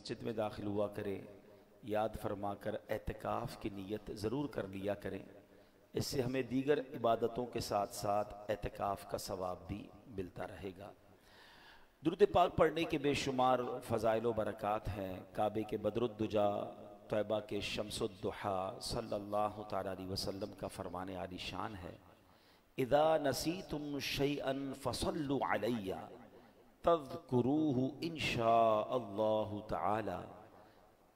मस्जिद में दाखिल हुआ करें, याद फरमा कर एहतिकाफ़ की नीयत ज़रूर कर लिया करें। इससे हमें दीगर इबादतों के साथ साथ एहतिकाफ़ का सवाब भी मिलता रहेगा। दुरूद पाक पढ़ने के बेशुमार फ़ज़ाइल व बरक़ात हैं। काबे के बदरुद्दुजा, तैबा के शम्सुद्दुहा सल्लल्लाहु तआला अलैहि वसल्लम का फरमान आली शान है, इज़ा नसीतुम शैअन फसल्लु अलैया तज़कुरूहु इंशाअल्लाहु तआला।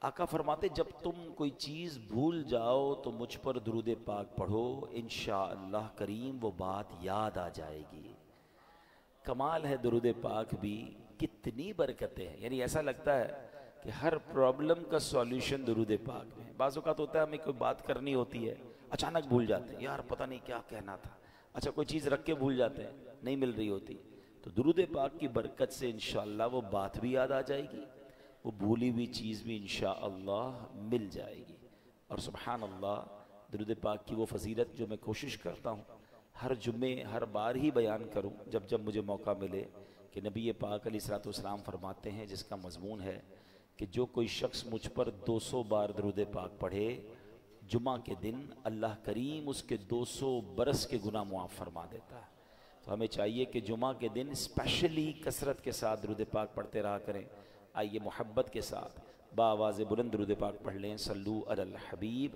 आका फरमाते जब तुम कोई चीज़ भूल जाओ तो मुझ पर दुरूद पाक पढ़ो, इंशाअल्लाह करीम वो बात याद आ जाएगी। कमाल है दुरूद पाक भी, कितनी बरकतें हैं। यानी ऐसा लगता है कि हर प्रॉब्लम का सॉल्यूशन दुरूद पाक में। बाज़ औक़ात होता है हमें कोई बात करनी होती है, अचानक भूल जाते हैं, यार पता नहीं क्या कहना था। अच्छा कोई चीज़ रख के भूल जाते हैं, नहीं मिल रही होती, तो दुरूद पाक की बरकत से इंशाअल्लाह वो बात भी याद आ जाएगी, वो भूली हुई चीज़ भी इंशाअल्लाह मिल जाएगी। और सुभान अल्लाह, दुरूद पाक की वो फजीलत जो मैं कोशिश करता हूँ हर जुम्मे हर बार ही बयान करूँ जब जब मुझे मौका मिले, कि नबी पाक अलैहिस्सलाम फरमाते हैं, जिसका मजमून है कि जो कोई शख्स मुझ पर 200 बार दुरूद पाक पढ़े, जुमा के दिन अल्लाह करीम उसके 200 बरस के गुनाह मुआफ़ फरमा देता है। तो हमें चाहिए कि जुमा के दिन स्पेशली कसरत के साथ दुरूद पाक पढ़ते रहा करें। आइए मोहब्बत के साथ बाआवाज़ बुलंद दुरूद पाक पढ़ लें। सल्लू अलल हबीब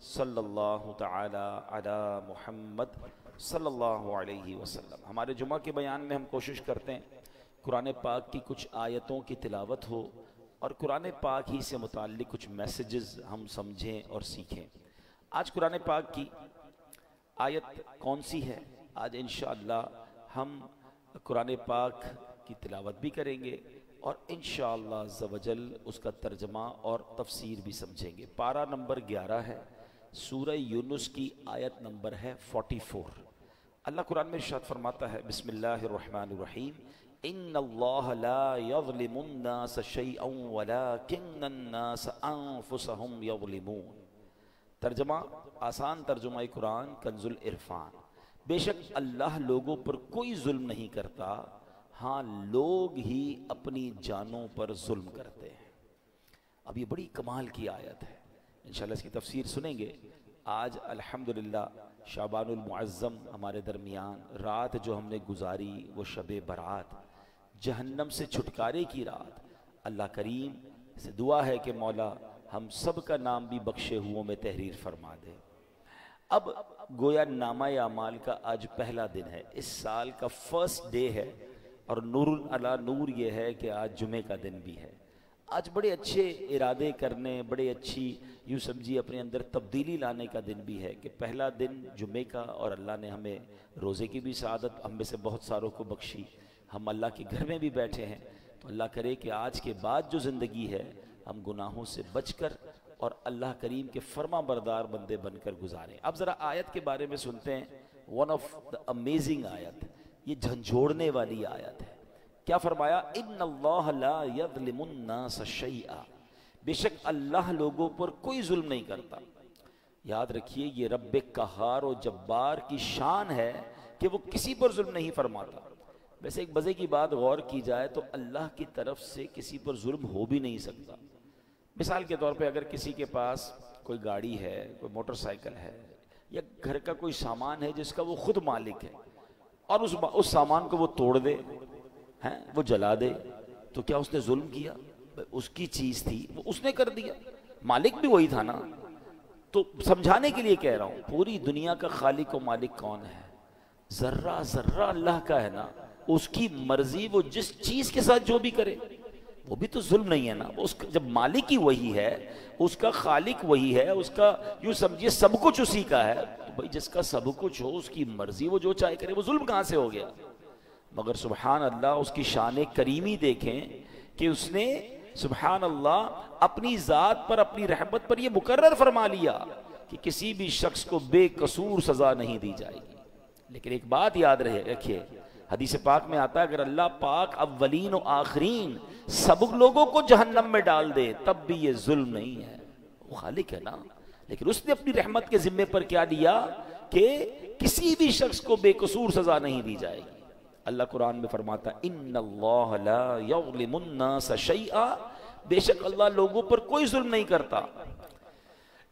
सल्लल्लाहु तआला अला मुहम्मद सल्लल्लाहु अलैहि वसल्लम। हमारे जुमा के बयान में हम कोशिश करते हैं कुरान पाक की कुछ आयतों की तिलावत हो और कुरान पाक ही से मुताल्लिक़ कुछ मैसेजेस हम समझें और सीखें। आज कुरान पाक की आयत कौन सी है? आज इंशाअल्लाह हम कुरान पाक की तिलावत भी करेंगे और इंशाअल्लाह अज़्ज़ व जल उसका तर्जमा और तफसीर भी समझेंगे। पारा नंबर 11 है, सूरह यूनुस की आयत नंबर है 44। अल्लाह कुरान में इरशाद फरमाता है, बिस्मिल्लाहिर्रहमानिर्रहीम, इन्नल्लाह ला यज़लिमुन्नास शैअन वलाकिन्नन्नास अनफुसहुम यज़लिमून। तर्जमा, आसान तर्जुमा कुरान कंजुल इरफान। बेशक अल्लाह लोगों पर कोई जुल्म नहीं करता, हाँ लोग ही अपनी जानों पर जुल्म करते हैं। अब ये बड़ी कमाल की आयत है, इंशाअल्लाह इसकी तफसीर सुनेंगे। आज अल्हम्दुलिल्लाह शाबानुल मुअज़्ज़म हमारे दरमियान, रात जो हमने गुजारी वो शबे बरात, जहन्नम से छुटकारे की रात। अल्लाह करीम से दुआ है कि मौला हम सब का नाम भी बख्शे हुओं में तहरीर फरमा दे। अब गोया नामा अमाल का आज पहला दिन है, इस साल का फर्स्ट डे है और नूरुल अला नूर ये है कि आज जुमे का दिन भी है। आज बड़े अच्छे इरादे करने, बड़े अच्छी यूँ समझिए अपने अंदर तब्दीली लाने का दिन भी है कि पहला दिन जुमे का, और अल्लाह ने हमें रोज़े की भी सआदत हम में से बहुत सारों को बख्शी। हम अल्लाह के घर में भी बैठे हैं, तो अल्लाह करे कि आज के बाद जो ज़िंदगी है हम गुनाहों से बचकर और अल्लाह करीम के फर्मा बरदार बंदे बनकर गुजारें। अब ज़रा आयत के बारे में सुनते हैं। वन ऑफ द अमेजिंग आयत, ये झंझोड़ने वाली आयत है। क्या फरमाया? इन्नल्लाह ला यज़लिमुन्नास शैआ, बेशक अल्लाह लोगों पर कोई जुल्म नहीं करता। याद रखिए ये रब्बे कहार और जब्बार की शान है कि वो किसी पर जुल्म नहीं फरमाता। वैसे एक मज़े की बात गौर की जाए तो अल्लाह की तरफ से किसी पर जुल्म हो भी नहीं सकता। मिसाल के तौर पे अगर किसी के पास कोई गाड़ी है, कोई मोटरसाइकिल है या घर का कोई सामान है जिसका वो खुद मालिक है और उस सामान को वो तोड़ दे, हैं वो जला दे, तो क्या उसने जुल्म किया? उसकी चीज थी, वो उसने कर दिया, मालिक भी वही था ना। तो समझाने के लिए कह रहा हूं, पूरी दुनिया का खालिक और मालिक कौन है? जर्रा जर्रा अल्लाह का है ना। उसकी मर्जी, वो जिस चीज के साथ जो भी करे वो भी तो जुल्म नहीं है ना। उसका जब मालिक ही वही है, उसका खालिक वही है, उसका यूं समझिए सब कुछ उसी का है, तो भाई जिसका सब कुछ हो उसकी मर्जी, वो जो चाहे करे, वो जुल्म कहां से हो गया? मगर सुबहान अल्लाह, उसकी शान करीमी देखें कि उसने सुबहान अल्लाह अपनी ज़ात पर, अपनी रहमत पर यह मुकर्रर फरमा लिया कि किसी भी शख्स को बेकसूर सज़ा नहीं दी जाएगी। लेकिन एक बात याद रखिए, हदीस पाक में आता है अगर अल्लाह पाक अव्वलीन और आखरीन सब लोगों को जहन्नम में डाल दे तब भी ये जुल्म नहीं है, वो खालिक है ना। लेकिन उसने अपनी रहमत के जिम्मे पर क्या लिया कि किसी भी शख्स को बेकसूर सज़ा नहीं दी जाएगी। अल्लाह कुरान में फरमाता इन्नल्लाह ला यज़लिमुन्नास शैआ, बेशक अल्लाह लोगों पर कोई जुल्म नहीं करता।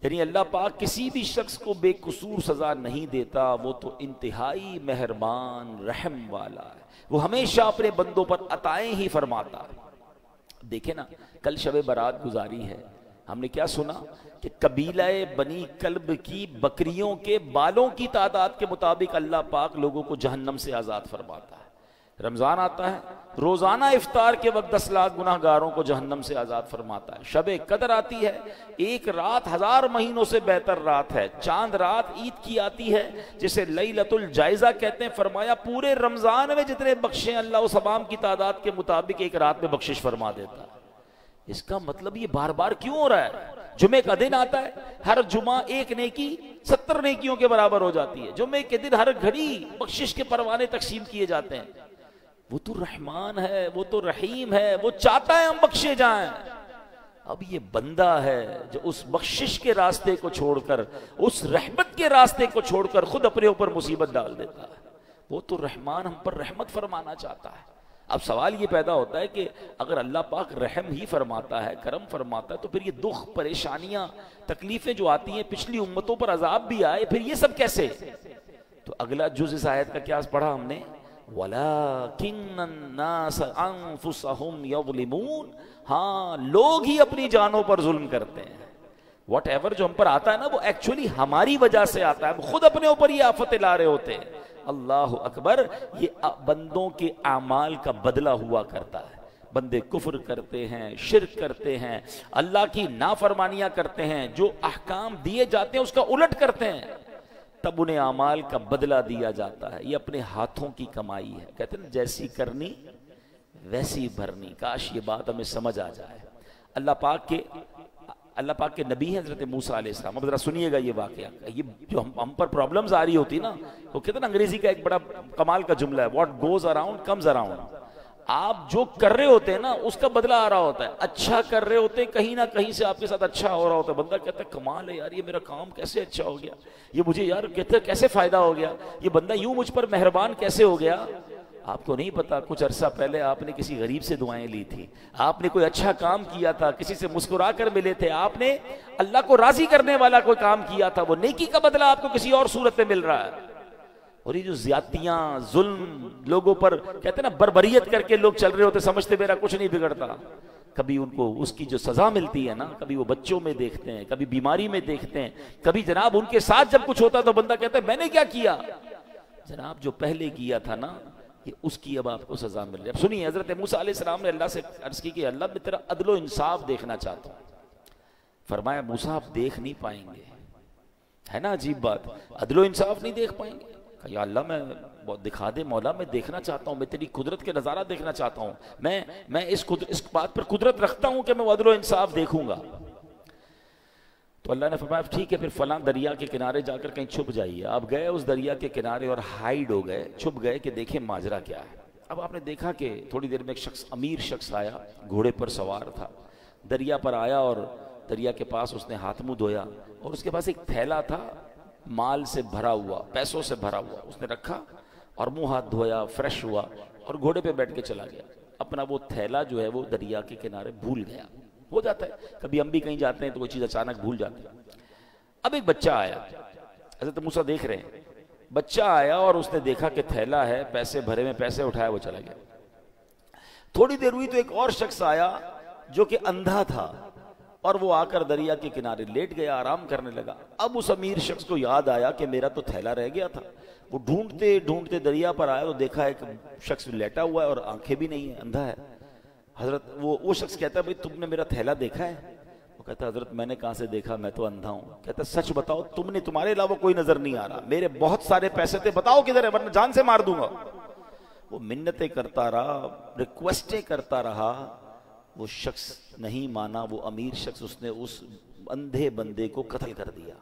यानी अल्लाह पाक किसी भी शख्स को बेकसूर सजा नहीं देता, वो तो इंतहाई मेहरबान रहम वाला है, वो हमेशा अपने बंदों पर अताएं ही फरमाता है। देखे ना, कल शब बारात गुजारी है, हमने क्या सुना कि कबीला बनी कल्ब की बकरियों के बालों की तादाद के मुताबिक अल्लाह पाक लोगों को जहन्नम से आज़ाद फरमाता है। रमज़ान आता है, रोज़ाना इफ्तार के वक्त 10 लाख गुनाहगारों को जहन्नम से आज़ाद फरमाता है। शब कदर आती है, एक रात 1000 महीनों से बेहतर रात है। चांद रात ईद की आती है जिसे लैलतुल जायज़ा कहते हैं। फरमाया पूरे रमज़ान में जितने बख्शे अल्लाह उस अवाम की तादाद के मुताबिक एक रात में बख्शिश फरमा देता है। इसका मतलब ये बार बार क्यों हो रहा है? जुमे का दिन आता है, हर जुमा एक नेकी 70 नेकियों के बराबर हो जाती है। जुमे के दिन हर घड़ी बख्शिश के परवाने तकसीम किए जाते हैं। वो तो रहमान है, वो तो रहीम है, वो चाहता है हम बख्शे जाएं। अब ये बंदा है जो उस बख्शिश के रास्ते को छोड़कर, उस रहमत के रास्ते को छोड़कर खुद अपने ऊपर मुसीबत डाल देता है। वो तो रहमान हम पर रहमत फरमाना चाहता है। अब सवाल ये पैदा होता है कि अगर अल्लाह पाक रहम ही फरमाता है, करम फरमाता है, तो फिर ये दुख, परेशानियां, तकलीफें जो आती हैं, पिछली उम्मतों पर अजाब भी आए, फिर ये सब कैसे? तो अगला जुज़ इस आयत का क्या पढ़ा हमने? वलाकिन्नन्नास अनफुसहुम यज़लिमून। हाँ, लोग ही अपनी जानों पर जुल्म करते हैं। वॉट एवर जो हम पर आता है ना, वो एक्चुअली हमारी वजह से आता है। खुद अपने ऊपर ये आफतें ला रहे होते हैं। अल्लाह अकबर, ये बंदों के आमाल का बदला हुआ करता है। बंदे कुफ्र करते हैं, शिर्क करते हैं, अल्लाह की नाफरमानियां करते हैं, जो अहकाम दिए जाते हैं उसका उलट करते हैं, तब उन्हें आमाल का बदला दिया जाता है। ये अपने हाथों की कमाई है। कहते हैं जैसी करनी वैसी भरनी। काश ये बात हमें समझ आ जाए। अल्लाह पाक के नबी हैं हज़रत मूसा अलैहिस्सलाम। अब जरा सुनिएगा ये वाक़या। ये जो हम पर प्रॉब्लम्स आ रही होती ना, वो कहते हैं ना, अंग्रेजी का एक बड़ा कमाल का जुमला है, what goes around comes around. आप जो कर रहे होते हैं ना, उसका बदला आ रहा होता है। अच्छा कर रहे होते हैं, कहीं ना कहीं से आपके साथ अच्छा हो रहा होता है। बंदा कहता है कमाल है यार, ये मेरा काम कैसे अच्छा हो गया, ये मुझे यार कहते कैसे फायदा हो गया, ये बंदा यूं मुझ पर मेहरबान कैसे हो गया। आपको नहीं पता, कुछ अरसा पहले आपने किसी गरीब से दुआएं ली थी, आपने कोई अच्छा काम किया था, किसी से मुस्कुरा कर मिले थे, आपने अल्लाह को राजी करने वाला कोई काम किया था, वो नेकी का बदला आपको किसी और सूरत में मिल रहा है। और ये जो ज्यादतियां, जुल्म लोगों पर, कहते ना बर्बरियत करके लोग चल रहे होते, समझते मेरा कुछ नहीं बिगड़ता। कभी उनको उसकी जो सजा मिलती है ना, कभी वो बच्चों में देखते हैं, कभी बीमारी में देखते हैं, कभी जनाब उनके साथ जब कुछ होता तो बंदा कहता है मैंने क्या किया। जनाब जो पहले किया था ना, ये उसकी अब आपको सजा मिल रही है। अब सुनिए, हजरत मूसा अलैहिस्सलाम ने अल्लाह से अर्ज की कि अल्लाह मैं तेरा अदलो इंसाफ देखना चाहता हूं। फरमाया मूसा आप देख नहीं पाएंगे। है ना अजीब बात, अदलो इंसाफ नहीं देख पाएंगे। कहा या अल्लाह मैं दिखा दे मौला, मैं देखना चाहता हूं, मैं तेरी कुदरत के नज़ारा देखना चाहता हूं, मैं इस बात पर कुदरत रखता हूं कि मैं अदलो इंसाफ देखूंगा। तो अल्लाह ने फरमाया ठीक है, फिर फलां दरिया के किनारे जाकर कहीं छुप जाइए। आप गए उस दरिया के किनारे और हाइड हो गए, छुप गए कि देखें माजरा क्या है। अब आपने देखा कि थोड़ी देर में एक शख्स, अमीर शख्स आया, घोड़े पर सवार था, दरिया पर आया और दरिया के पास उसने हाथ मुंह धोया और उसके पास एक थैला था माल से भरा हुआ, पैसों से भरा हुआ। उसने रखा और मुंह हाथ धोया, फ्रेश हुआ और घोड़े पे बैठ के चला गया। अपना वो थैला जो है वो दरिया के किनारे भूल गया। हो जाता है, कभी हम भी कहीं जाते हैं तो कोई चीज अचानक भूल जाते हैं। अब एक बच्चा आया, हज़रत मूसा देख रहे हैं, बच्चा आया और उसने देखा कि थैला है, पैसे भरे में, पैसे उठाया, वो चला गया। थोड़ी देर हुई तो एक और शख्स आया जो कि अंधा था और वो आकर दरिया के किनारे लेट गया, आराम करने लगा। अब उस अमीर शख्स को याद आया कि मेरा तो थैला रह गया था। वो ढूंढते ढूंढते दरिया पर आया तो देखा एक शख्स लेटा हुआ है और आंखें भी नहीं है, अंधा है। हजरत वो शख्स कहता है भाई तुमने मेरा थैला देखा है? वो कहता है हजरत मैंने कहां से देखा, मैं तो अंधा हूं। कहता सच बताओ, तुम्हारे अलावा कोई नजर नहीं आ रहा, मेरे बहुत सारे पैसे थे, बताओ किधर है वरना जान से मार दूंगा। वो मिन्नतें करता रहा, रिक्वेस्टें करता रहा, वो शख्स नहीं माना। वो अमीर शख्स, उसने उस अंधे बंदे को कत्ल कर दिया।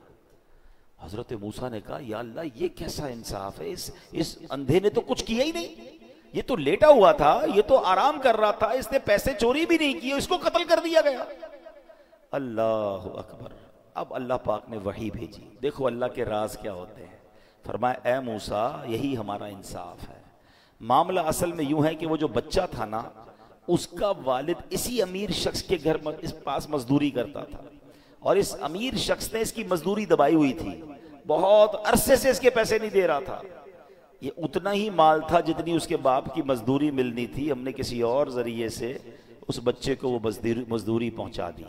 हजरत मूसा ने कहा या अल्लाह ये कैसा इंसाफ है, इस अंधे ने तो कुछ किया ही नहीं, ये तो लेटा हुआ था, ये तो आराम कर रहा था, इसने पैसे चोरी भी नहीं किए, इसको कत्ल कर दिया गया। अल्लाह अकबर। अब अल्लाह पाक ने वही भेजी। देखो अल्लाह के राज क्या होते हैं। फरमाया ए मूसा यही हमारा इंसाफ है। मामला असल में यूं है कि वो जो बच्चा था ना, उसका वालिद इसी अमीर शख्स के घर इस पास मजदूरी करता था और इस अमीर शख्स ने इसकी मजदूरी दबाई हुई थी, बहुत अरसे से इसके पैसे नहीं दे रहा था। ये उतना ही माल था जितनी उसके बाप की मजदूरी मिलनी थी, हमने किसी और जरिए से उस बच्चे को वो मजदूरी पहुंचा दी।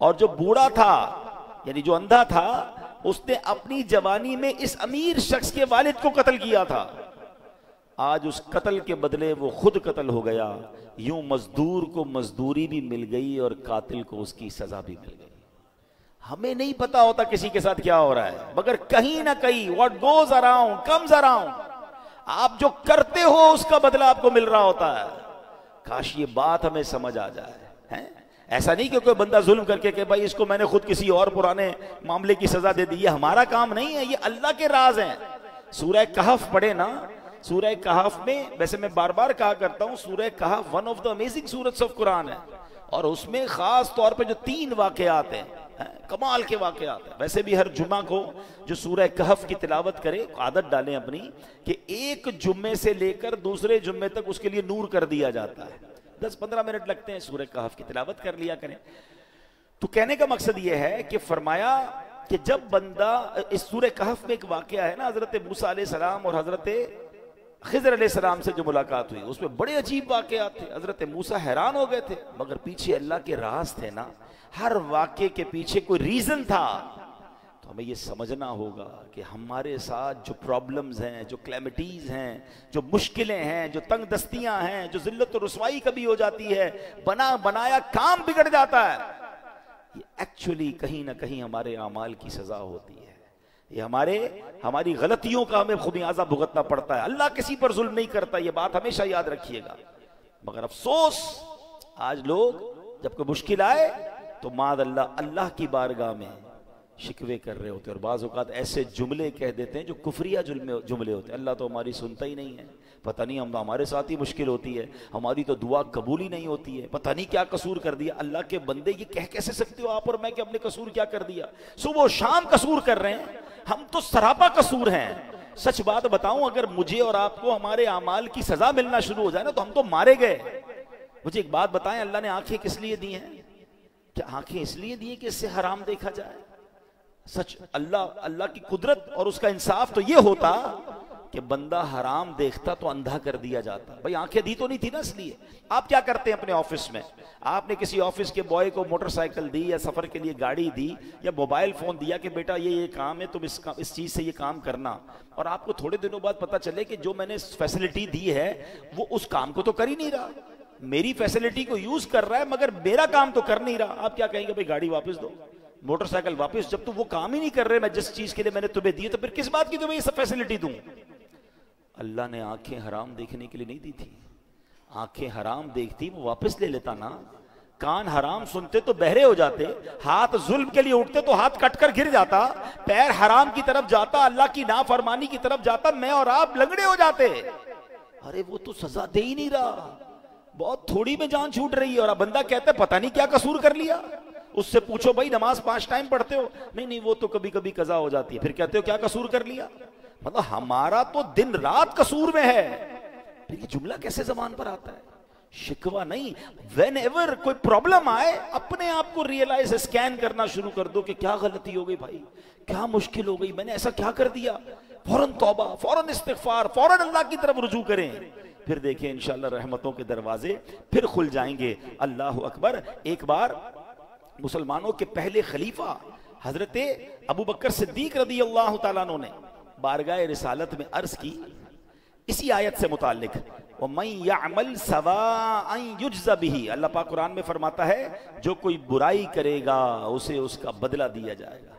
और जो बूढ़ा था यानी जो अंधा था, उसने अपनी जवानी में इस अमीर शख्स के वालिद को कत्ल किया था। आज उस कत्ल के बदले वो खुद कत्ल हो गया। यूं मजदूर को मजदूरी भी मिल गई और कातिल को उसकी सजा भी मिल गई। हमें नहीं पता होता किसी के साथ क्या हो रहा है, मगर कहीं ना कहीं what goes around comes around. आप जो करते हो उसका बदला आपको मिल रहा होता है। काश ये बात हमें समझ आ जाए, है? ऐसा नहीं कि कोई बंदा जुल्म करके कि भाई इसको मैंने खुद किसी और पुराने मामले की सजा दे दी, ये हमारा काम नहीं है, ये अल्लाह के राज हैं। सूरह कहफ पढ़े ना, सूरह कहफ में, वैसे मैं बार बार कहा करता हूं, सूरह कहफ वन ऑफ द अमेजिंग सूरत ऑफ कुरान है और उसमें खास तौर पे जो 3 वाकयात हैं, कमाल के वाकयात हैं। वैसे भी हर जुमा को जो सूरह कहफ की तिलावत करे, आदत डालें अपनी कि एक जुम्मे से लेकर दूसरे जुम्मे तक उसके लिए नूर कर दिया जाता है। 10-15 मिनट लगते हैं, सूरह कहफ की तिलावत कर लिया करें। तो कहने का मकसद यह है कि फरमाया कि जब बंदा, इस सूरह कहफ में एक वाकया है ना, हजरत मूसा अलैहिस्सलाम और हजरत खिज़र अलैहिस्सलाम से जो मुलाकात हुई, उसमें बड़े अजीब वाकयात थे। हजरत मूसा हैरान हो गए थे, मगर पीछे अल्लाह के राज थे ना, हर वाकये के पीछे कोई रीजन था। तो हमें ये समझना होगा कि हमारे साथ जो प्रॉब्लम्स हैं, जो क्लैमिटीज हैं, जो मुश्किलें हैं, जो तंग दस्तियां हैं, जो जिल्लत और रुसवाई कभी हो जाती है, बना बनाया काम बिगड़ जाता है, ये एक्चुअली कहीं ना कहीं हमारे आमाल की सजा होती है। ये हमारी गलतियों का हमें खुमियाजा भुगतना पड़ता है। अल्लाह किसी पर जुल्म नहीं करता, ये बात हमेशा याद रखिएगा। मगर अफसोस, आज लोग जब कोई मुश्किल आए तो माद अल्लाह की बारगाह में शिकवे कर रहे होते हैं और बाज़ औक़ात ऐसे जुमले कह देते हैं जो कुफरिया जुमले होते हैं। अल्लाह तो हमारी सुनता ही नहीं है, पता नहीं हम हमारे साथ ही मुश्किल होती है, हमारी तो दुआ कबूल ही नहीं होती है, पता नहीं क्या कसूर कर दिया। अल्लाह के बंदे ये कह कैसे सकते हो आप और मैं कि हमने कसूर क्या कर दिया? सुबह शाम कसूर कर रहे हैं, हम तो सरापा कसूर हैं। सच बात बताऊं, अगर मुझे और आपको हमारे अमाल की सजा मिलना शुरू हो जाए ना, तो हम तो मारे गए। मुझे एक बात बताएं, अल्लाह ने आंखें किस लिए दी हैं? क्या आंखें इसलिए दी है कि इससे हराम देखा जाए? सच अल्लाह की कुदरत और उसका इंसाफ तो ये होता कि बंदा हराम देखता तो अंधा कर दिया जाता। भाई आंखें दी तो नहीं थी ना, इसलिए। आप क्या करते हैं अपने ऑफिस में? आपने किसी ऑफिस के बॉय को मोटरसाइकिल दी या सफर के लिए गाड़ी दी या मोबाइल फोन दिया कि बेटा ये काम है, तुम इस चीज से ये काम करना, और आपको थोड़े दिनों बाद पता चले कि जो मैंने फैसिलिटी दी है वो उस काम को तो कर ही नहीं रहा, मेरी फैसिलिटी को यूज कर रहा है मगर मेरा काम तो कर नहीं रहा। आप क्या कहेंगे? भाई गाड़ी वापस दो, मोटरसाइकिल वापस। जब तुम वो काम ही नहीं कर रहे मैं जिस चीज के लिए मैंने तुम्हें दी, तो फिर किस बात की तुम्हें ये सब फैसिलिटी दूं? अल्लाह ने आंखें हराम देखने के लिए नहीं दी थी। आंखें हराम देखती वो वापस ले लेता ना, कान हराम सुनते तो बहरे हो जाते, हाथ जुल्म के लिए उठते तो हाथ कटकर गिर जाता, पैर हराम की तरफ जाता, अल्लाह की नाफरमानी की तरफ जाता, मैं और आप लंगड़े हो जाते। अरे वो तो सजा दे ही नहीं रहा, बहुत थोड़ी में जान छूट रही है, और अब बंदा कहता है पता नहीं क्या कसूर कर लिया। उससे पूछो भाई नमाज 5 टाइम पढ़ते हो? नहीं नहीं वो तो कभी कभी कज़ा हो जाती है। फिर कहते हो क्या कसूर कर लिया? मतलब हमारा तो दिन रात कसूर में है। फिर ये जुमला कैसे जबान पर आता है? शिकवा नहीं, वेन एवर कोई प्रॉब्लम आए अपने आप को रियलाइज, स्कैन करना शुरू कर दो कि क्या गलती हो गई भाई, क्या मुश्किल हो गई, मैंने ऐसा क्या कर दिया। फौरन तौबा, फौरन इस्तिगफार, फौरन अल्लाह की तरफ रुजू करें। फिर देखें इंशाअल्लाह रहमतों के दरवाजे फिर खुल जाएंगे। अल्लाह अकबर। एक बार मुसलमानों के पहले खलीफा हजरत अबू बकर सिद्दीक रदी अल्लाह तआला अन्हु ने बारगाह रिसालत में अर्ज की इसी आयत से मुताल्लिक, वमन यअमल सवाअन युज्ज़ा बिही। अल्लाह पाक कुरान में फरमाता है जो कोई बुराई करेगा उसे उसका बदला दिया जाएगा।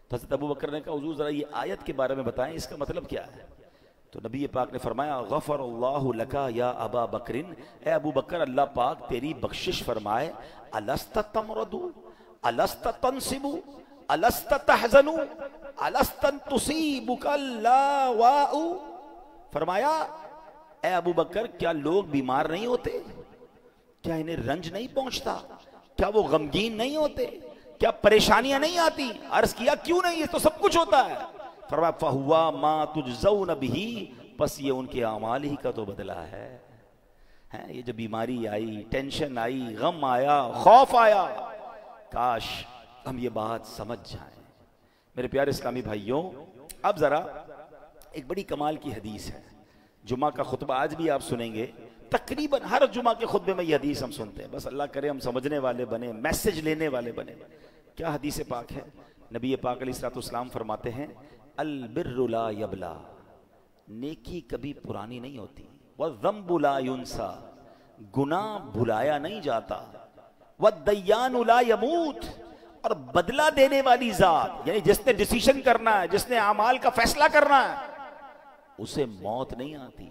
तो हजरत अबू बकर ने कहा हुजूर जरा ये आयत के बारे में बताएं, इसका मतलब क्या है? तो नबी पाक ने फरमाया गफरल्लाहु लका या अबा बकरिन, ए अबू बकर अल्लाह पाक तेरी बख्शिश फरमाए। अलस्त तमरदू अलस्त तनसिबू अलस्त तहजनू अलस्त तुसीबुकल्लावाउ। फरमाया ए अबू बकर क्या लोग बीमार नहीं होते? क्या इन्हें रंज नहीं पहुंचता? क्या वो गमगीन नहीं होते? क्या परेशानियां नहीं आती? अर्ज किया क्यों नहीं, ये तो सब कुछ होता है। फरमाया फहुआ मा तुजज़ौन बिही, बस ये उनके अमाल ही का तो बदला है। हैं। ये जो बीमारी आई, टेंशन आई, गम आया, खौफ आया, काश हम ये बात समझ जाएं। मेरे प्यारे इस्लामी भाइयों, अब जरा एक बड़ी कमाल की हदीस है। जुमा का खुतबा आज भी आप सुनेंगे, तकरीबन हर जुमा के खुतबे में ये हदीस हम सुनते हैं। बस अल्लाह करे हम समझने वाले बने, मैसेज लेने वाले बने। क्या हदीस पाक है? नबी पाक अलैहिस्सलाम फरमाते हैं, अल बिर्रु ला यबला, नेकी कभी पुरानी नहीं होती, व ज़म्बु ला युनसा, गुनाह भुलाया नहीं जाता, व दय्यानु ला यमूत, और बदला देने वाली जात, यानी जिसने डिसीजन करना है, जिसने अमाल का फैसला करना है, उसे मौत नहीं आती।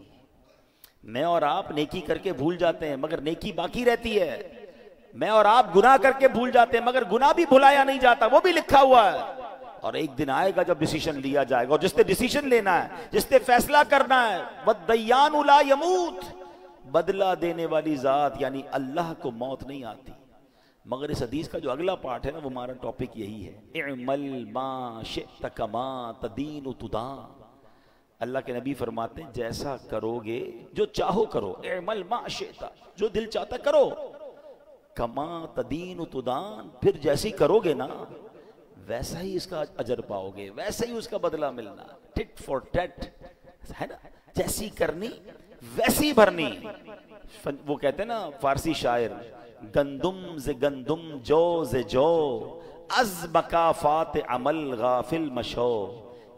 मैं और आप नेकी करके भूल जाते हैं मगर नेकी बाकी रहती है। मैं और आप गुनाह करके भूल जाते हैं मगर गुनाह भी भुलाया नहीं जाता, वो भी लिखा हुआ है। और एक दिन आएगा जब डिसीजन लिया जाएगा, और जिसने डिसीजन लेना है, जिसने फैसला करना है, वद्दय्यानु ला यमूत, बदला देने वाली जात यानी अल्लाह को मौत नहीं आती। मगर इस हदीस का जो अगला पार्ट है ना, वो हमारा टॉपिक यही है, इअमल मा शिअत कमा तदीनु तुदान। अल्लाह के नबी फरमाते हैं, जैसा करोगे, जो चाहो करो, इअमल मा शिअत, जो दिल चाहता करो, कमा तदीनु तुदान, फिर जैसी करोगे ना वैसा ही इसका अजर पाओगे, वैसा ही उसका बदला मिलना। टिट फॉर टैट है ना, जैसी करनी वैसी भरनी। वो कहते हैं ना फारसी शायर, गंदुम से गंदुम, जो से जो, अज मकाफात अमल गाफिल मशो।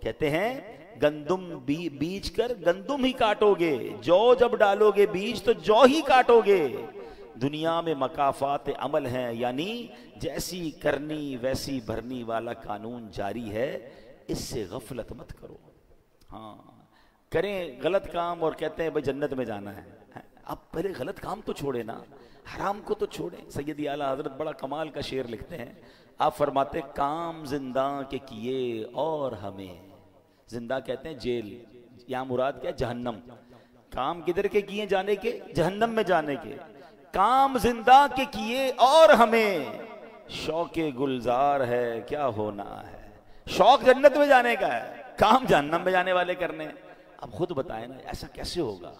कहते हैं गंदुम बीज कर गंदुम ही काटोगे, जौ जब डालोगे बीज तो जौ ही काटोगे। दुनिया में मकाफात अमल हैं, यानी जैसी करनी वैसी भरनी वाला कानून जारी है। इससे गफलत मत करो। हाँ, करें गलत काम और कहते हैं भाई जन्नत में जाना है। अब पहले गलत काम तो छोड़े ना, हराम को तो छोड़े। सैयदी आला हजरत बड़ा कमाल का शेर लिखते हैं। आप फरमाते, काम जिंदा के किए और हमें, जिंदा कहते हैं जेल, यहाँ मुराद क्या? जहन्नम। काम किधर के किए? जाने के, जहन्नम में जाने के। काम जिंदा के किए और हमें, शौके गुलजार है क्या होना है। शौक जन्नत में जाने का है, काम जहन्नम में जाने वाले करने। अब खुद बताएं ना, ऐसा कैसे होगा?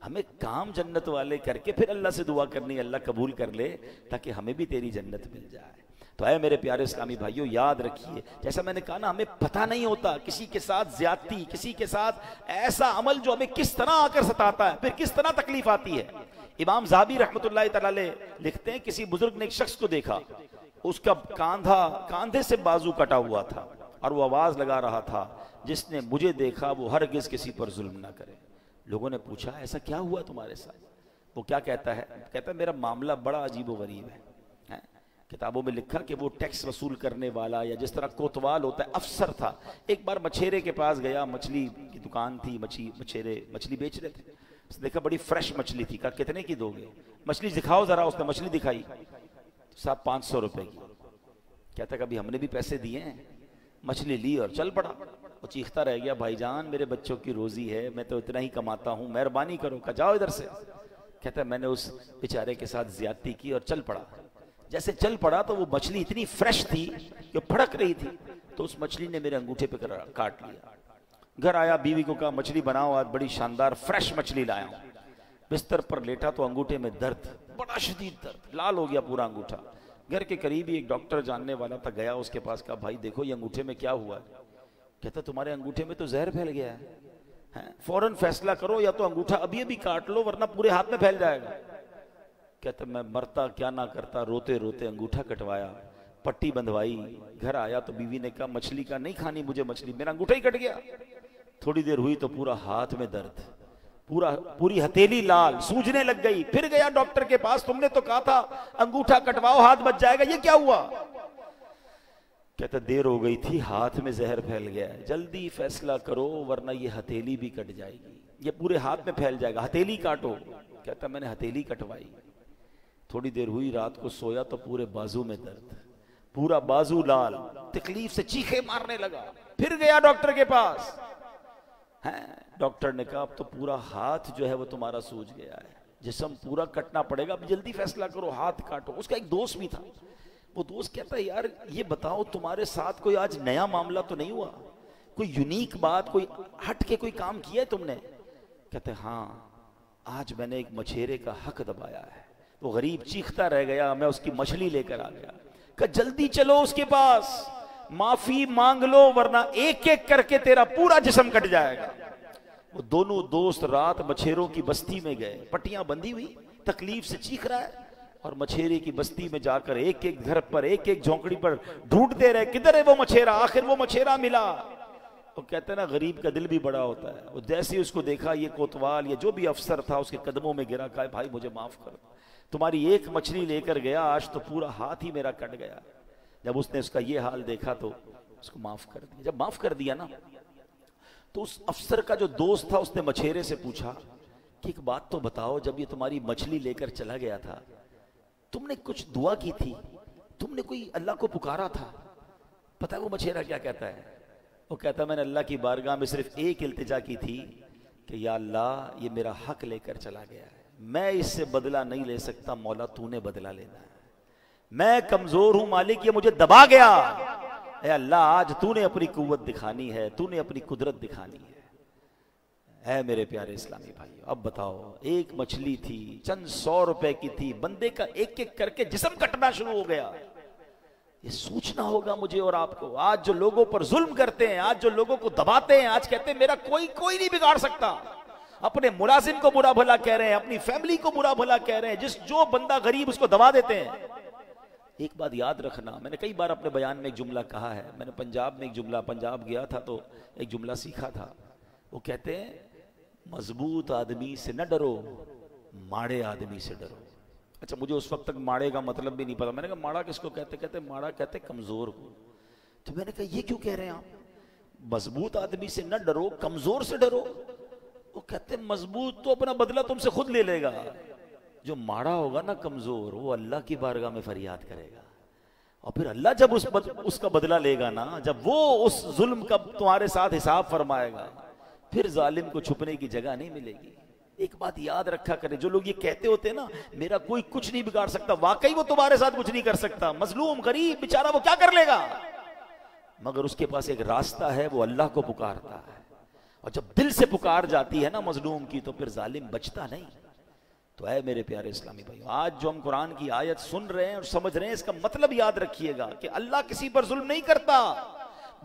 हमें काम जन्नत वाले करके फिर अल्लाह से दुआ करनी, अल्लाह कबूल कर ले ताकि हमें भी तेरी जन्नत मिल जाए। तो है मेरे प्यारे इस्लामी भाइयों, याद रखिए, जैसा मैंने कहा ना, हमें पता नहीं होता किसी के साथ ज्यादती, किसी के साथ ऐसा अमल जो हमें किस तरह आकर सताता है, फिर किस तरह तकलीफ आती है। इमाम ज़हाबी रहमतुल्लाह तआला अलैह लिखते हैं, किसी बुजुर्ग ने एक शख्स को देखा, उसका कांधे से बाजू कटा हुआ था और वो आवाज लगा रहा था, जिसने मुझे देखा वो हरगिज किसी पर जुल्म ना करे। लोगों ने पूछा, ऐसा क्या हुआ तुम्हारे साथ? वो क्या कहता है? कहता है, मेरा मामला बड़ा अजीब गरीब है। किताबों में लिखा कि वो टैक्स वसूल करने वाला या जिस तरह कोतवाल होता है, अफसर था। एक बार मछेरे के पास गया, मछली की दुकान थी, मछेरे मछली बेच रहे थे। उसने देखा बड़ी फ्रेश मछली थी, कहा कितने की दोगे? मछली दिखाओ जरा। उसने मछली दिखाई, साहब 500 रुपए की। कहता कभी हमने भी पैसे दिए हैं। मछली ली और चल पड़ा। वो चीखता रह गया, भाईजान मेरे बच्चों की रोजी है, मैं तो इतना ही कमाता हूँ, मेहरबानी करो। कहा जाओ इधर से। कहता है मैंने उस बेचारे के साथ ज्यादती की और चल पड़ा। जैसे चल पड़ा तो वो मछली इतनी फ्रेश थी कि फड़क रही थी, तो उस मछली ने मेरे अंगूठे पे काट लिया। घर आया, बीवी को कहा मछली बनाओ, आज बड़ी शानदार फ्रेश मछली लाया हूं। बिस्तर पर लेटा तो अंगूठे में दर्द, बड़ा शदीद दर्द, लाल हो गया पूरा अंगूठा। घर के करीब ही एक डॉक्टर जानने वाला था, गया उसके पास, कहा भाई देखो ये अंगूठे में क्या हुआ है। कहता तुम्हारे अंगूठे में तो जहर फैल गया है, फौरन फैसला करो, या तो अंगूठा अभी अभी काट लो वरना पूरे हाथ में फैल जाएगा। कहता मैं मरता क्या ना करता, रोते रोते अंगूठा कटवाया, पट्टी बंधवाई। घर आया तो बीवी ने कहा मछली का नहीं खानी मुझे मछली, मेरा अंगूठा ही कट गया। थोड़ी देर हुई तो पूरा हाथ में दर्द, पूरी हथेली लाल, सूजने लग गई। फिर गया डॉक्टर के पास, तुमने तो कहा था अंगूठा कटवाओ हाथ बच जाएगा, ये क्या हुआ? कहता देर हो गई थी, हाथ में जहर फैल गया है, जल्दी फैसला करो वरना ये हथेली भी कट जाएगी, ये पूरे हाथ में फैल जाएगा, हथेली काटो। कहता मैंने हथेली कटवाई। थोड़ी देर हुई, रात को सोया तो पूरे बाजू में दर्द, पूरा बाजू लाल, तकलीफ से चीखे मारने लगा। फिर गया डॉक्टर के पास, डॉक्टर ने कहा अब तो पूरा हाथ जो है वो तुम्हारा सूज गया है, जिस्म पूरा कटना पड़ेगा, अब जल्दी फैसला करो, हाथ काटो। उसका एक दोस्त भी था, वो दोस्त कहता है यार ये बताओ तुम्हारे साथ कोई आज नया मामला तो नहीं हुआ, कोई यूनिक बात, कोई हट के कोई काम किया है तुमने? कहते हाँ आज मैंने एक मछेरे का हक दबाया है। वो गरीब चीखता रह गया, मैं उसकी मछली लेकर आ गया। कहा जल्दी चलो उसके पास, माफी मांग लो वरना एक एक करके तेरा पूरा जिस्म कट जाएगा। वो दोनों दोस्त रात मछेरों की बस्ती में गए, पट्टियां बंधी हुई, तकलीफ से चीख रहा है, और मछेरे की बस्ती में जाकर एक एक घर पर, एक एक झोंपड़ी पर ढूंढते रहे, किधर है वो मछेरा। आखिर वो मछेरा मिला। वो कहते हैं ना, गरीब का दिल भी बड़ा होता है। वो जैसे ही उसको देखा, ये कोतवाल या जो भी अफसर था उसके कदमों में गिरा, कहा भाई मुझे माफ कर, तुम्हारी एक मछली लेकर गया, आज तो पूरा हाथ ही मेरा कट गया। जब उसने उसका ये हाल देखा तो उसको माफ कर दिया। जब माफ कर दिया ना, तो उस अफसर का जो दोस्त था उसने मछेरे से पूछा कि एक बात तो बताओ, जब ये तुम्हारी मछली लेकर चला गया था, तुमने कुछ दुआ की थी, तुमने कोई अल्लाह को पुकारा था? पता है वो मछेरा क्या कहता है? वो कहता, मैंने अल्लाह की बारगाह में सिर्फ एक इल्तिजा की थी कि या अल्लाह, ये मेरा हक लेकर चला गया है, मैं इससे बदला नहीं ले सकता, मौला तूने बदला लेना है, मैं कमजोर हूं मालिक, ये मुझे दबा गया। ए अल्लाह, आज तूने अपनी कुव्वत दिखानी है, तूने अपनी कुदरत दिखानी है। ऐ मेरे प्यारे इस्लामी भाई, अब बताओ, एक मछली थी, चंद 100 रुपए की थी, बंदे का एक एक करके जिस्म कटना शुरू हो गया। ये सोचना होगा मुझे और आपको। आज जो लोगों पर जुल्म करते हैं, आज जो लोगों को दबाते हैं, आज कहते हैं मेरा कोई नहीं बिगाड़ सकता, अपने मुलाजिम को बुरा भला कह रहे हैं, अपनी फैमिली को बुरा भला कह रहे हैं, जो बंदा गरीब उसको दबा देते हैं। एक बात याद रखना, मैंने कई बार अपने बयान में एक जुमला कहा है, मैंने पंजाब में एक जुमला, पंजाब गया था तो एक जुमला सीखा था। वो कहते हैं, मजबूत आदमी से न डरो, माड़े आदमी से डरो। अच्छा, मुझे उस वक्त तक माड़े का मतलब भी नहीं पता। मैंने कहा माड़ा किसको कहते? कहते माड़ा कहते कमजोर को। तो मैंने कहा ये क्यों कह रहे हैं आप, मजबूत आदमी से न डरो, कमजोर से डरो? वो कहते मजबूत तो अपना बदला तुमसे खुद ले लेगा, जो माड़ा होगा ना, कमजोर, वो अल्लाह की बारगाह में फरियाद करेगा, और फिर अल्लाह जब उसका बदला लेगा ना, जब वो उस जुल्म का तुम्हारे साथ हिसाब फरमाएगा, फिर जालिम को छुपने की जगह नहीं मिलेगी। एक बात याद रखा करें, जो लोग ये कहते होते हैं ना, मेरा कोई कुछ नहीं बिगाड़ सकता, वाकई वो तुम्हारे साथ कुछ नहीं कर सकता। मजलूम गरीब बेचारा वो क्या कर लेगा, मगर उसके पास एक रास्ता है, वो अल्लाह को पुकारता है, और जब दिल से पुकार जाती है ना मजलूम की, तो फिर जालिम बचता नहीं। तो है मेरे प्यारे इस्लामी भाइयों, आज जो हम कुरान की आयत सुन रहे हैं और समझ रहे हैं, इसका मतलब याद रखिएगा कि अल्लाह किसी पर जुल्म नहीं करता,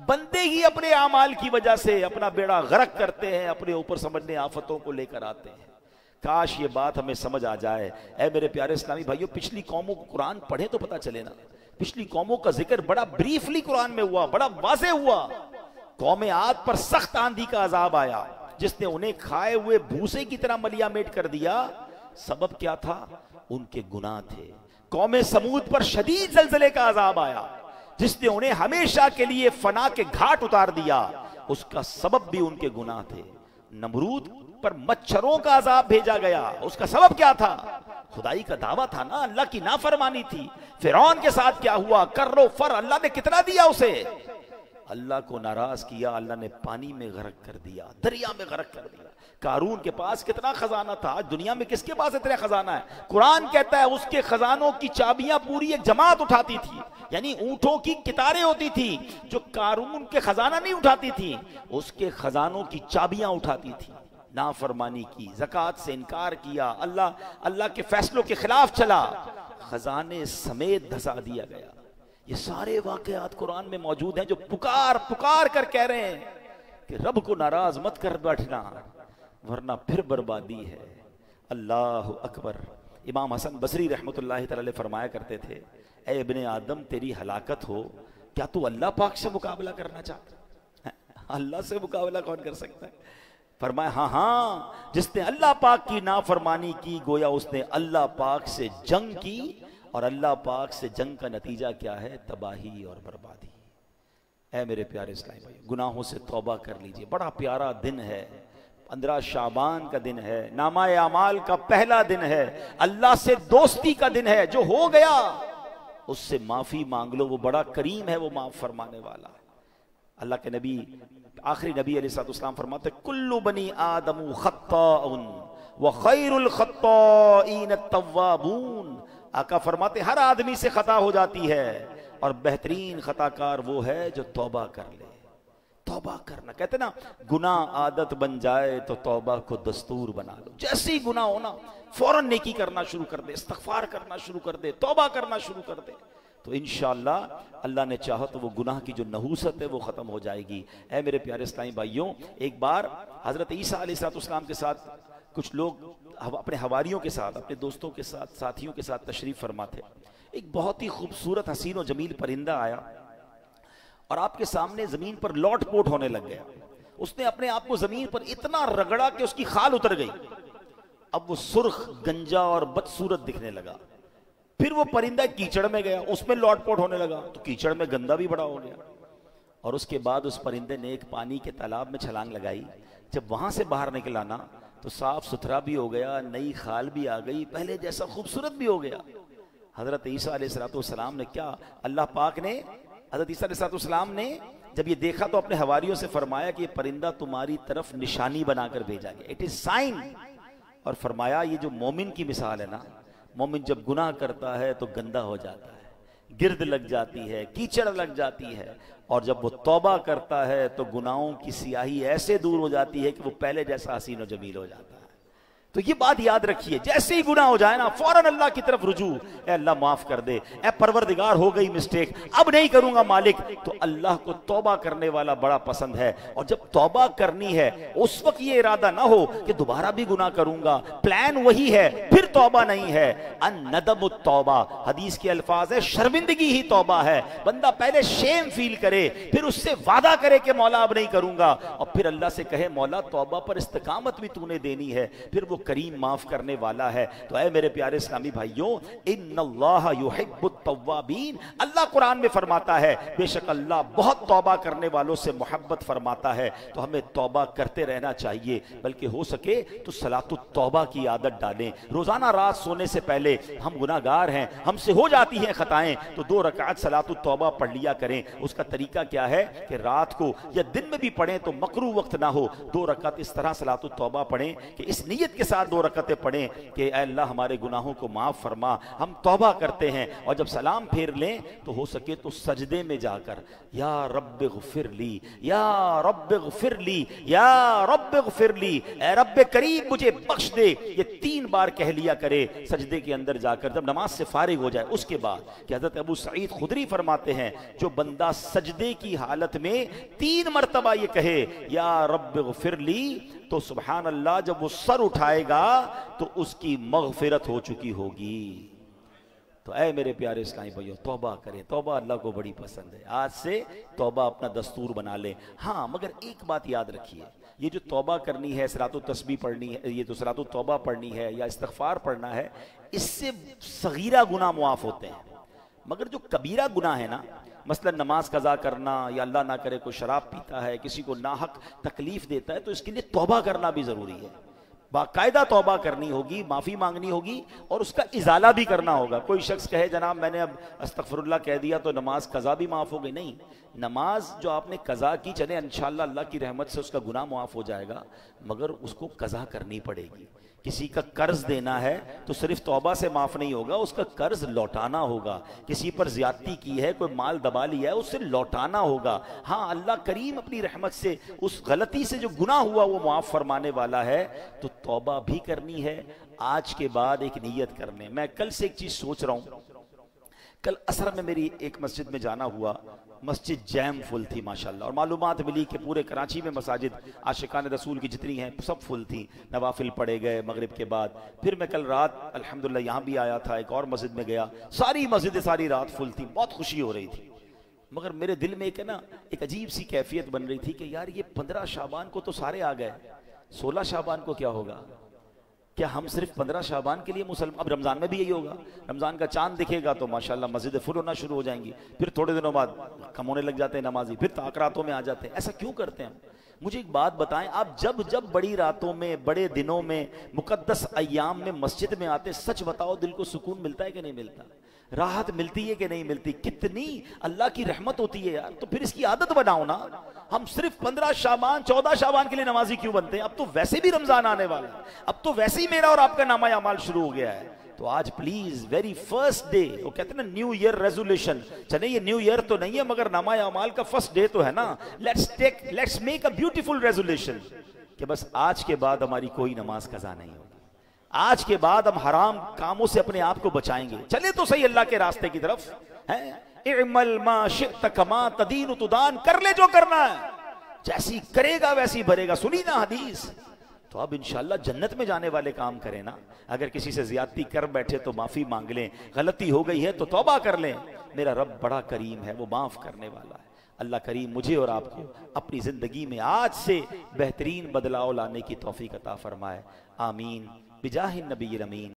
बंदे ही अपने आमाल की वजह से अपना बेड़ा गर्क करते हैं, अपने ऊपर समझने आफतों को लेकर आते हैं। काश ये बात हमें समझ आ जाए। ऐ मेरे प्यारे इस्लामी भाइयों, पिछली कौमों को कुरान पढ़े तो पता चले ना, पिछली कौमों का जिक्र बड़ा ब्रीफली कुरान में हुआ, बड़ा वाज़ेह हुआ। कौम आद पर सख्त आंधी का अजाब आया, जिसने उन्हें खाए हुए भूसे की तरह मलियामेट कर दिया। सबब क्या था? उनके गुनाह थे। कौम समूद पर शदीद जलजले का अजाब आया, जिसने उन्हें हमेशा के लिए फना के घाट उतार दिया, उसका सबब भी उनके गुनाह थे। नमरूद पर मच्छरों का अजाब भेजा गया, उसका सबब क्या था? खुदाई का दावा था ना, अल्लाह की नाफरमानी थी। फिरौन के साथ क्या हुआ? कर्रो फर, अल्लाह ने कितना दिया उसे, अल्लाह को नाराज किया, अल्लाह ने पानी में गरक कर दिया, दरिया में गरक कर दिया। कारून के पास कितना खजाना था, आज दुनिया में किसके पास इतना खजाना है? कुरान कहता है उसके खजानों की चाबियां पूरी एक जमात उठाती थी, यानी ऊंटों की कितारें होती थी। जो कारून के खजाना नहीं उठाती थी, उसके खजानों की चाबियां उठाती थी। नाफरमानी की, ज़कात से इनकार किया, अल्लाह के फैसलों के खिलाफ चला, खजाने समेत धसा दिया गया। ये सारे वाकयात कुरान में मौजूद हैं, जो पुकार पुकार कर कह रहे हैं कि रब को नाराज मत कर बैठना, वरना फिर बर्बादी है। अल्लाह अकबर। इमाम हसन बसरी रहमतुल्लाहि तआला फरमाया करते थे, ए इब्ने आदम, तेरी हलाकत हो, क्या तू अल्लाह पाक से मुकाबला करना चाहता है? अल्लाह से मुकाबला कौन कर सकता है? फरमाया हाँ हाँ, जिसने अल्लाह पाक की नाफरमानी की, गोया उसने अल्लाह पाक से जंग की, और अल्लाह पाक से जंग का नतीजा क्या है? तबाही और बर्बादी। ऐ मेरे प्यारे इस्लामी भाई, गुनाहों से तौबा कर लीजिए। बड़ा प्यारा दिन है, 15 शाबान का दिन है, नामाए अमाल का पहला दिन है, अल्लाह से दोस्ती का दिन है। जो हो गया उससे माफी मांग लो, वो बड़ा करीम है, वो माफ फरमाने वाला। अल्लाह के नबी, आखिरी नबी अलैहिस्सलाम फरमाते, कुल्लु बनी आदमु खत्ताउन व खैरुल खत्ताइन तव्वाबून। आका फरमाते हर आदमी से खता हो जाती है, और बेहतरीन खताकार वो है जो तौबा कर ले। तौबा करना। कहते ना गुनाह आदत बन जाए तो तौबा को दस्तूर बना लो। जैसे ही गुनाह होना फौरन नेकी करना शुरू कर दे, इस्तगफार करना शुरू कर दे, तौबा करना शुरू कर दे, तो इंशाअल्लाह अल्लाह ने चाहा तो वो गुनाह की जो नहूसत है वो ख़त्म हो जाएगी। ऐ मेरे प्यारे इस्लामी भाइयों, एक बार हज़रत ईसा अलैहिस्सलाम के साथ कुछ लोग अपने हवारियों के साथ, अपने दोस्तों के साथ, साथियों के साथ तशरीफ़ फरमा थे। एक बहुत ही खूबसूरत हसीन और जमील परिंदा आया और आपके सामने ज़मीन पर लौट पोट होने लग गया। उसने अपने आप को ज़मीन पर इतना रगड़ा कि उसकी खाल उतर गई। अब वो सुर्ख, गंजा और बदसूरत दिखने लगा। फिर वो परिंदा कीचड़ में गया, उसमें लौटपोट होने लगा, तो कीचड़ में गंदा भी बड़ा हो गया। और उसके बाद उस परिंदे ने एक पानी के तालाब में छलांग लगाई। जब वहां से बाहर निकला ना तो साफ सुथरा भी हो गया, नई खाल भी आ गई, पहले जैसा खूबसूरत भी हो गया। हजरत ईसा अलैहिस्सलाम ने क्या, अल्लाह पाक ने हजरत ईसा अलैहिस्सलाम ने जब ये देखा तो अपने हवारियों से फरमाया कि ये परिंदा तुम्हारी तरफ निशानी बनाकर भेजा गया, इट इज साइन। और फरमाया ये जो मोमिन की मिसाल है ना, मोमिन जब गुनाह करता है तो गंदा हो जाता है, गिर्द लग जाती है, कीचड़ लग जाती है, और जब वो तौबा करता है तो गुनाहों की स्याही ऐसे दूर हो जाती है कि वो पहले जैसा हसीन और जमील हो जाता है। तो ये बात याद रखिए, जैसे ही गुनाह हो जाए ना फौरन अल्लाह की तरफ रुजू, ए अल्लाह माफ कर दे, ए परवरदिगार हो गई मिस्टेक, अब नहीं करूंगा मालिक। तो अल्लाह को तौबा करने वाला बड़ा पसंद है। और जब तौबा करनी है उस वक्त ये इरादा ना हो कि दोबारा भी गुनाह करूंगा, प्लान वही है, फिर तौबा नहीं है। अन नदम तौबा, हदीस के अल्फाज है, शर्मिंदगी ही तौबा है। बंदा पहले शेम फील करे, फिर उससे वादा करे कि मौला अब नहीं करूंगा, और फिर अल्लाह से कहे मौला तौबा पर इस्तकामत भी तूने देनी है, फिर वो करीम माफ करने वाला है। तो ऐ मेरे प्यारे इस्लामी भाइयों, इन्नल्लाह युहिब्बुत तव्वाबीन, अल्लाह कुरान में फरमाता है बेशक अल्लाह बहुत तौबा करने वालों से मोहब्बत फरमाता है। तो हमें तौबा करते रहना चाहिए, बल्कि हो सके तो सलातुत तौबा की आदत डालें। रोजाना रात सोने से पहले, हम गुनाहगार हैं, हमसे हो जाती हैं खताएं, तो 2 रकात सलातुत तौबा पढ़ लिया करें। उसका तरीका क्या है कि रात को या दिन में भी पढ़ें तो मकरू वक्त ना हो, 2 रकात इस तरह सलातुत तौबा पढ़ें कि इस नियत के साथ 2 रकातें पढ़ें कि ऐ अल्लाह हमारे गुनाहों को माफ फरमा, हम तौबा करते हैं। और जब सलाम फेर लें तो हो सके तो सजदे में जाकर या रब्बे ग़ुफ़िरली, या रब्बे ग़ुफ़िरली, या रब्बे ग़ुफ़िरली, ऐ रब्बे करीम मुझे बख्श दे, ये 3 बार कह लिया करे सजदे के अंदर जाकर, जब नमाज से फारिग हो जाए। उसके बाद कि हज़रत अबू सईद खुदरी फरमाते हैं जो बंदा सजदे की हालत में 3 मरतबा ये कहे या रब्बे ग़ुफ़िरली, तो सुभान अल्लाह जब वो सर उठाएगा तो उसकी मग़फ़िरत हो चुकी होगी। तो ऐ मेरे प्यारे इस्लामी भाइयों, तौबा करें, तौबा अल्लाह को बड़ी पसंद है। आज से तौबा अपना दस्तूर बना लें। हाँ, मगर एक बात याद रखिए, ये जो तौबा करनी है, सलातुत तस्बीह पढ़नी है, ये तो सलातुत तौबा पढ़नी है या इस्तग़फ़ार पढ़ना है, इससे सगीरा गुनाह मुआफ़ होते हैं। मगर जो कबीरा गुनाह है ना, मसलन नमाज कज़ा करना, या अल्लाह ना करे कोई शराब पीता है, किसी को नाहक तकलीफ देता है, तो इसके लिए तौबा करना भी ज़रूरी है। बाकायदा तौबा करनी होगी, माफ़ी मांगनी होगी और उसका इजाला भी करना होगा। कोई शख्स कहे जनाब मैंने अब अस्तगफिरुल्लाह कह दिया तो नमाज कज़ा भी माफ़ हो गई, नहीं। नमाज जो आपने कज़ा की, चले इंशाअल्लाह अल्लाह की रहमत से उसका गुनाह मुआफ़ हो जाएगा, मगर उसको कज़ा करनी पड़ेगी। किसी का कर्ज देना है तो सिर्फ तौबा से माफ नहीं होगा, उसका कर्ज लौटाना होगा। किसी पर ज्यादती की है, कोई माल दबा लिया है, उससे लौटाना होगा। हाँ, अल्लाह करीम अपनी रहमत से उस गलती से जो गुनाह हुआ वो माफ फरमाने वाला है। तो तौबा भी करनी है। आज के बाद एक नियत करने, मैं कल से एक चीज सोच रहा हूं। कल असर में मेरी एक मस्जिद में जाना हुआ, मस्जिद जैम फुल थी माशाल्लाह, और मालूमात मिली कि पूरे कराची में मसाजिद आशिकान रसूल की जितनी हैं सब फुल थी। नवाफिल पढ़े गए मगरिब के बाद। फिर मैं कल रात अल्हम्दुलिल्लाह यहाँ भी आया था, एक और मस्जिद में गया, सारी मस्जिदें सारी रात फुल थी, बहुत खुशी हो रही थी। मगर मेरे दिल में एक एक अजीब सी कैफियत बन रही थी कि यार ये 15 शाबान को तो सारे आ गए, 16 शाबान को क्या होगा? क्या हम सिर्फ 15 शाबान के लिए मुसलमान? अब रमज़ान में भी यही होगा, रमज़ान का चांद दिखेगा तो माशाल्लाह मस्जिद फुल होना शुरू हो जाएंगी, फिर थोड़े दिनों बाद कम होने लग जाते हैं नमाजी, फिर ताकरातों में आ जाते हैं। ऐसा क्यों करते हैं? मुझे एक बात बताएं, आप जब जब बड़ी रातों में, बड़े दिनों में, मुकद्दस अय्याम में मस्जिद में आते, सच बताओ दिल को सुकून मिलता है कि नहीं मिलता? राहत मिलती है कि नहीं मिलती? कितनी अल्लाह की रहमत होती है यार। तो फिर इसकी आदत बनाओ ना। हम सिर्फ 15 शाबान 14 शाबान के लिए नमाजी क्यों बनते हैं? अब तो वैसे भी रमजान आने वाला है, अब तो वैसे ही मेरा और आपका नामा अमाल शुरू हो गया है। तो आज प्लीज वेरी फर्स्ट डे, वो कहते हैं ना न्यू ईयर रेजोल्यूशन, चले ये न्यू ईयर तो नहीं है मगर नामा अमाल का फर्स्ट डे तो है ना, let's make a beautiful resolution कि बस आज के बाद हमारी कोई नमाज कज़ा नहीं होगी, आज के बाद हम हराम कामों से अपने आप को बचाएंगे। चले तो सही अल्लाह के रास्ते की तरफ है। इअमल मा शिअत कमा तदीन तुदान, कर ले जो करना है, जैसी करेगा वैसी भरेगा। सुनी ना हदीस। तो अब इंशाल्लाह जन्नत में जाने वाले काम करें ना। अगर किसी से ज्यादती कर बैठे तो माफी मांग लें, गलती हो गई है तो तौबा कर लें। मेरा रब बड़ा करीम है, वो माफ करने वाला है। अल्लाह करीम मुझे और आपको अपनी जिंदगी में आज से बेहतरीन बदलाव लाने की तौफीक अता फरमाए। आमीन बिजाहिन नबी अमीन।